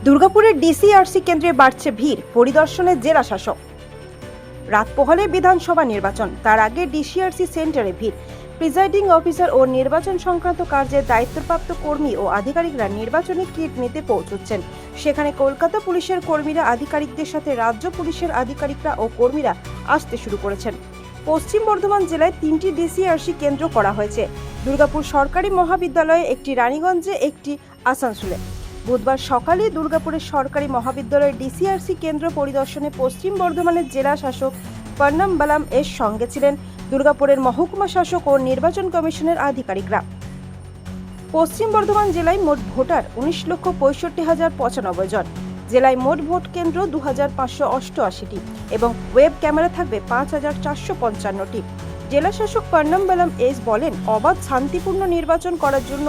দুর্গাপুরের ডিসিআরসি কেন্দ্রে বাড়ছে ভিড়, পরিদর্শনে জেলা শাসক। রাত পোহালে বিধানসভা নির্বাচন, তার আগে ডিসিআরসি সেন্টারে ভিড়। প্রিজাইডিং অফিসার ও নির্বাচন সংক্রান্ত কার্যে দায়িত্বপ্রাপ্ত কর্মী ও আধিকারিকরা নির্বাচনী কিট নিতে পৌঁছচ্ছেন। সেখানে কলকাতা পুলিশের কর্মীরা আধিকারিকদের সাথে রাজ্য পুলিশের আধিকারিকরা ও কর্মীরা আসতে শুরু করেছেন। পশ্চিম বর্ধমান জেলায় 3টি ডিসিআরসি কেন্দ্র করা হয়েছে। দুর্গাপুর সরকারি মহাবিদ্যালয়ে একটি, রানীগঞ্জে একটি, আসানসোলে। বুধবার সকালে দুর্গাপুরের সরকারি মহাবিদ্যালয়ের ডিসিআরসি কেন্দ্র পরিদর্শনে পশ্চিম বর্ধমানের জেলা শাসক পন্নম্বালাম এর সঙ্গে ছিলেন দুর্গাপুরের মহকুমা শাসক ও নির্বাচন কমিশনের আধিকারিকরা। পশ্চিম বর্ধমান জেলায় মোট ভোটার 19,65,095 জন। জেলায় মোট ভোট কেন্দ্র 2,588টি এবং ওয়েব ক্যামেরা থাকবে 5,455টি। জেলা শাসক পন্নম্বালাম এস বলেন, অবাধ শান্তিপূর্ণ নির্বাচন করার জন্য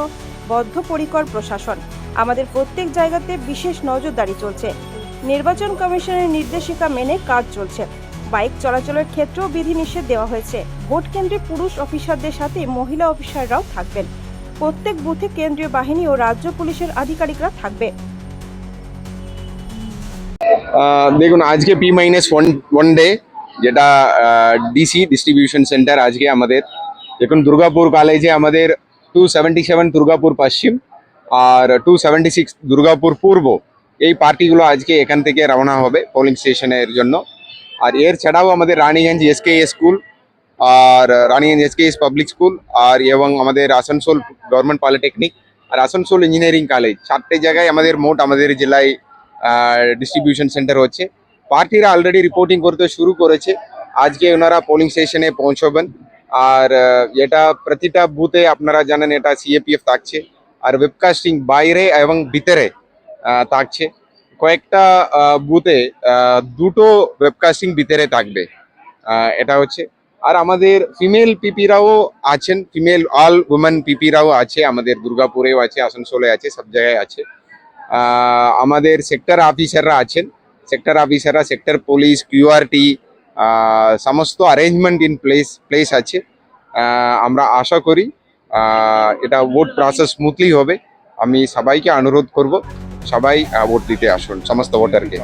বদ্ধপরিকর প্রশাসন। আমাদের প্রত্যেক জায়গাতে বিশেষ নজরদারি চলছে। নির্বাচন কমিশনের নির্দেশিকা মেনে কাজ চলছে। বাইক চলাচলের ক্ষেত্রেও বিধিনিষেধ দেওয়া হয়েছে। ভোট কেন্দ্রে পুরুষ অফিসারদের সাথে মহিলা অফিসাররাও থাকবেন। প্রত্যেক বুথে কেন্দ্রীয় বাহিনী ও রাজ্য পুলিশের আধিকারিকরা থাকবে। দেখুন, আজকে P-1 ডে, যেটা ডিসি ডিস্ট্রিবিউশন সেন্টার আজকে আমাদের। দেখুন, দুর্গাপুর কলেজে আমাদের 277 দুর্গাপুর পশ্চিম আর 276 দুর্গাপুর পূর্ব, এই পার্টিগুলো আজকে এখান থেকে রওনা হবে পোলিং স্টেশনের জন্য। আর এর ছাড়াও আমাদের রানীগঞ্জ এসকেএস স্কুল আর রানীগঞ্জ এসকেএস পাবলিক স্কুল আর এবং আমাদের আসানসোল গভর্নমেন্ট পলিটেকনিক আর আসানসোল ইঞ্জিনিয়ারিং কলেজ, 4টে জায়গায় আমাদের জেলায় ডিস্ট্রিবিউশন সেন্টার হচ্ছে। পার্টিরা অলরেডি রিপোর্টিং করতে শুরু করেছে। আজকে ওনারা পোলিং স্টেশনে পৌঁছবেন। আর এটা প্রতিটা বুথে আপনারা জানেন এটা সিএপিএফ থাকছে। আর ওয়েবকাস্টিং বাইরে এবং ভিতরে থাকছে। কয়েকটা বুথে দুটো ওয়েবকাস্টিং ভিতরে থাকবে, এটা হচ্ছে। আর আমাদের ফিমেল পিপিরাও আছেন, ফিমেল অল উমেন পিপিরাও আছে, আমাদের দুর্গাপুরেও আছে, আসানসোলে আছে, সব জায়গায় আছে। আমাদের সেক্টর অফিসাররা আছেন, সেক্টর পুলিশ, কিউআরটি, সমস্ত অ্যারেঞ্জমেন্ট ইন প্লেস আছে। আমরা আশা করি এটা ভোট প্রসেস স্মুথলি হবে। আমি সবাইকে অনুরোধ করব, সবাই ভোট দিতে আসুন, সমস্ত ভোটারকে।